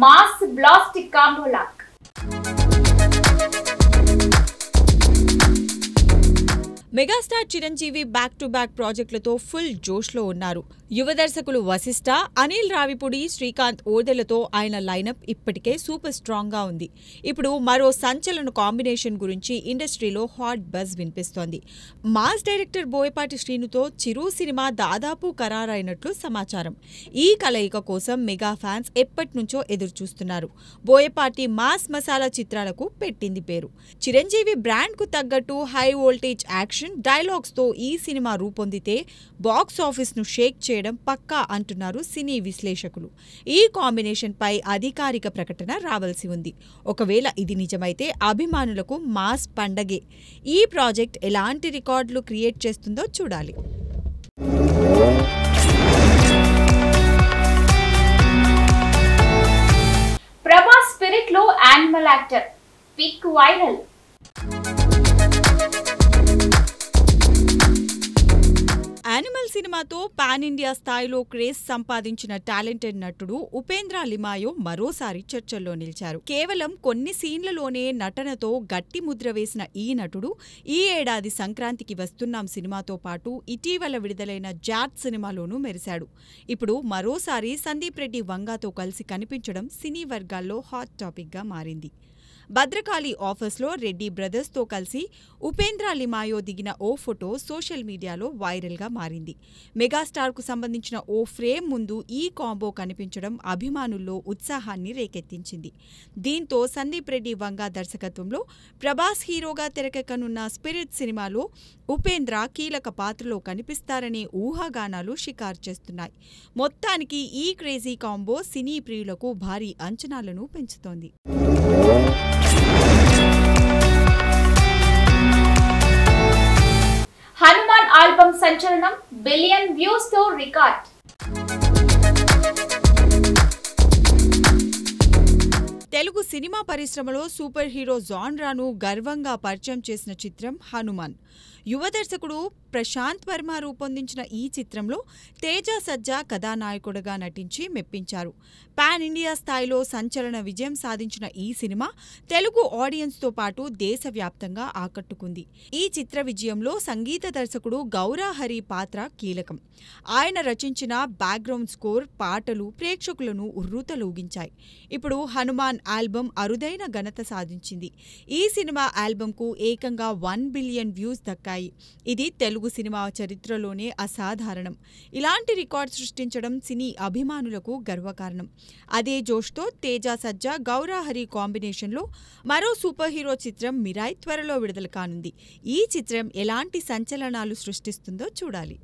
Mass blast combo lock. Megastar Chiranjeevi back to back ప్రాజెక్టులతో full జోష్లో ఉన్నారు. యువ దర్శకులు వశిష్ఠ, అనిల్ రావిపూడి, శ్రీకాంత్ ఓదెలతో ఆయన లైనప్ ఇప్పటికే సూపర్ స్ట్రాంగ్ గా ఉంది. ఇప్పుడు మరో సంచలన కాంబినేషన్ గురించి ఇండస్ట్రీలో హాట్ బజ్ వినిపిస్తోంది. మాస్ డైరెక్టర్ బోయపాటి శ్రీనుతో చిరు సినిమా దాదాపు ఖరారైనట్లు సమాచారం. ఈ కలయిక కోసం మెగా ఫ్యాన్స్ ఎప్పటినుంచో ఎదురుచూస్తున్నారు. బోయపాటి మాస్ మసాలా చిత్రాలకు పెట్టింది పేరు. చిరంజీవి బ్రాండ్ కు తగ్గట్టు హై వోల్టేజ్ యాక్షన్ డైలాగ్స్ తో ఈ సినిమా రూపొందితే బాక్స్ ఆఫీస్ ను షేక్ చేయడం పక్కా అంటున్నారు సినీ విశ్లేషకులు. ఈ కాంబినేషన్ పై అధికారిక ప్రకటన రావాల్సి ఉంది. ఒకవేళ ఇది నిజమైతే అభిమానులకు మాస్ పండగే. ఈ ప్రాజెక్ట్ ఎలాంటి రికార్డులు క్రియేట్ చేస్తుందో చూడాలి. ప్రభాస్ స్పిరిట్ లో animal actor pic viral. Animal సినిమాతో పాన్ ఇండియా స్థాయిలో క్రేజ్ సంపాదించిన టాలెంటెడ్ నటుడు ఉపేంద్ర లిమాయో మరోసారి చర్చల్లో నిలిచారు. కేవలం కొన్ని సీన్లలోనే నటనతో గట్టి ముద్ర వేసిన ఈ నటుడు ఈ ఏడాది సంక్రాంతికి వస్తున్నాం సినిమాతో పాటు ఇటీవల విడుదలైన జాట్ సినిమాలోనూ మెరిశాడు. ఇప్పుడు మరోసారి సందీప్ రెడ్డి వంగాతో కలిసి కనిపించడం సినీ వర్గాల్లో హాట్ టాపిక్ గా మారింది. భద్రకాళి ఆఫీస్లో రెడ్డి బ్రదర్స్తో కలిసి ఉపేంద్ర లిమాయో దిగిన ఓ ఫోటో సోషల్ మీడియాలో వైరల్గా మారింది. మెగాస్టార్కు సంబంధించిన ఓ ఫ్రేమ్ ముందు ఈ కాంబో కనిపించడం అభిమానుల్లో ఉత్సాహాన్ని రేకెత్తించింది. దీంతో సందీప్ రెడ్డి వంగా దర్శకత్వంలో ప్రభాస్ హీరోగా తెరకెక్కనున్న స్పిరిట్ సినిమాలో ఉపేంద్ర కీలక పాత్రలో కనిపిస్తారనే ఊహాగానాలు షికారు చేస్తున్నాయి. మొత్తానికి ఈ క్రేజీ కాంబో సినీ ప్రియులకు భారీ అంచనాలను పెంచుతోంది. హనుమాన్ ఆల్బమ్ సంచలనం, బిలియన్ వ్యూస్ తో రికార్డ్. తెలుగు సినిమా పరిశ్రమలో సూపర్ హీరో జాన్రాను గర్వంగా పరిచయం చేసిన చిత్రం హనుమాన్. యువ దర్శకుడు ప్రశాంత్ వర్మ రూపొందించిన ఈ చిత్రంలో తేజ సజ్జా కథానాయకుడిగా నటించి మెప్పించారు. పాన్ ఇండియా స్థాయిలో సంచలన విజయం సాధించిన ఈ సినిమా తెలుగు ఆడియన్స్తో పాటు దేశవ్యాప్తంగా ఆకట్టుకుంది. ఈ చిత్ర విజయంలో సంగీత దర్శకుడు గౌరాహరి పాత్ర కీలకం. ఆయన రచించిన బ్యాక్గ్రౌండ్ స్కోర్, పాటలు ప్రేక్షకులను ఉర్రూతలూగించాయి. ఇప్పుడు హనుమాన్ ఆల్బమ్ అరుదైన ఘనత సాధించింది. ఈ సినిమా ఆల్బమ్కు ఏకంగా 1 బిలియన్ వ్యూస్ దక్కాయి. ఇది తెలుగు సినిమా చరిత్రలోనే అసాధారణం. ఇలాంటి రికార్డ్ సృష్టించడం సినీ అభిమానులకు గర్వకారణం. అదే జోష్తో తేజ సజ్జా గౌరాహరి కాంబినేషన్లో మరో సూపర్ హీరో చిత్రం మిరాయ్ త్వరలో విడుదల కానుంది. ఈ చిత్రం ఎలాంటి సంచలనాలు సృష్టిస్తుందో చూడాలి.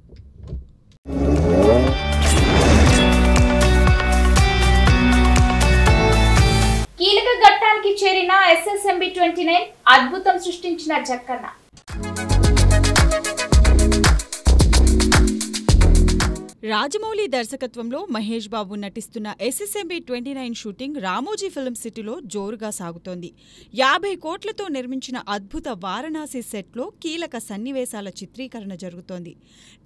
కీలక ఘట్టానికి చేరిన SSMB 29 అద్భుతం సృష్టించిన జక్కన్న. రాజమౌళి దర్శకత్వంలో మహేష్ బాబు నటిస్తున్న SSMB 29 షూటింగ్ రామోజీ ఫిల్మ్ సిటీలో జోరుగా సాగుతోంది. 50 కోట్లతో నిర్మించిన అద్భుత వారణాసి సెట్లో కీలక సన్నివేశాల చిత్రీకరణ జరుగుతోంది.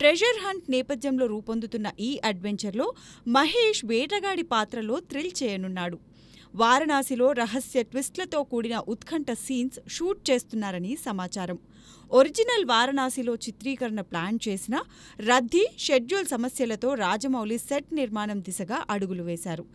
ట్రెజర్ హంట్ నేపథ్యంలో రూపొందుతున్న ఈ అడ్వెంచర్లో మహేష్ వేటగాడి పాత్రలో థ్రిల్ చేయనున్నాడు. వారణాసిలో రహస్య ట్విస్ట్లతో కూడిన ఉత్కంఠ సీన్స్ షూట్ చేస్తున్నారని సమాచారం. ఒరిజినల్ వారణాసిలో చిత్రీకరణ ప్లాన్ చేసిన రద్దీ, షెడ్యూల్ సమస్యలతో రాజమౌళి సెట్ నిర్మాణం దిశగా అడుగులు వేశారు.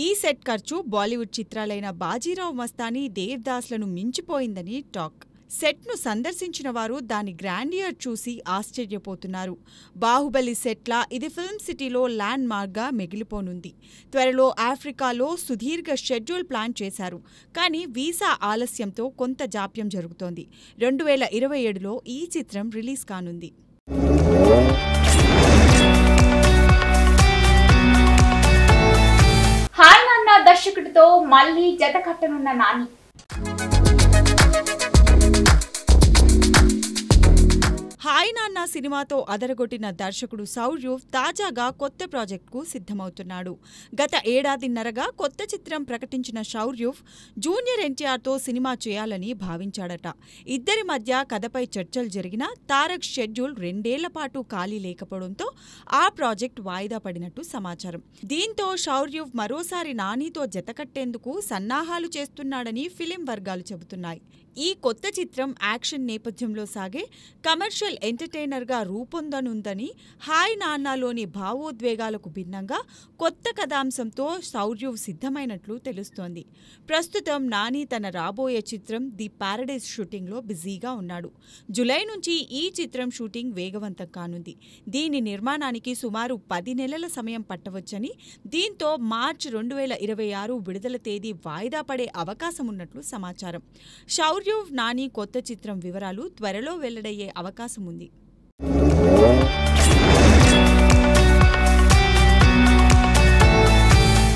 ఈ సెట్ ఖర్చు బాలీవుడ్ చిత్రాలైన బాజీరావ్ మస్తానీ, దేవ్దాస్లను మించిపోయిందని టాక్. సెట్ను సందర్శించిన వారు దాని గ్రాండియర్ చూసి ఆశ్చర్యపోతున్నారు. బాహుబలి సెట్లా ఇది ఫిల్మ్ సిటీలో ల్యాండ్ మార్క్గా మిగిలిపోనుంది. త్వరలో ఆఫ్రికాలో సుదీర్ఘ షెడ్యూల్ ప్లాన్ చేశారు. కానీ వీసా ఆలస్యంతో కొంత జాప్యం జరుగుతోంది. 2027లో ఈ చిత్రం రిలీజ్ కానుంది. హాయ్ నాన్న దర్శకుడితో మళ్లీ జత కట్టనున్న నాని. హాయ్ నాన్న సినిమాతో అదరగొట్టిన దర్శకుడు సౌర్యువ్ తాజాగా కొత్త ప్రాజెక్టుకు సిద్ధమవుతున్నాడు. గత ఏడాదిన్నరగా కొత్త చిత్రం ప్రకటించిన సౌర్యువ్ జూనియర్ ఎన్టీఆర్తో సినిమా చేయాలని భావించాడట. ఇద్దరి మధ్య కథపై చర్చలు జరిగినా తారక్ షెడ్యూల్ 2 ఏళ్ల పాటు ఖాళీ లేకపోవడంతో ఆ ప్రాజెక్ట్ వాయిదా పడినట్టు సమాచారం. దీంతో సౌర్యువ్ మరోసారి నానితో జతకట్టేందుకు సన్నాహాలు చేస్తున్నాడని ఫిలిం వర్గాలు చెబుతున్నాయి. ఈ కొత్త చిత్రం యాక్షన్ నేపథ్యంలో సాగే కమర్షియల్ ఎంటర్టైనర్గా రూపొందనుందని, హాయ్ నాన్నలోని భావోద్వేగాలకు భిన్నంగా కొత్త కథాంశంతో సౌర్యువ్ సిద్ధమైనట్లు తెలుస్తోంది. ప్రస్తుతం నాని తన రాబోయే చిత్రం ది పారడైజ్ షూటింగ్లో బిజీగా ఉన్నాడు. జులై నుంచి ఈ చిత్రం షూటింగ్ వేగవంతం కానుంది. దీని నిర్మాణానికి సుమారు 10 నెలల సమయం పట్టవచ్చని, దీంతో మార్చి 2026 విడుదల తేదీ వాయిదా పడే అవకాశమున్నట్లు సమాచారం. సౌర్యువ్ నాని కొత్త చిత్రం వివరాలు త్వరలో వెల్లడయ్యే అవకాశం ఉంది.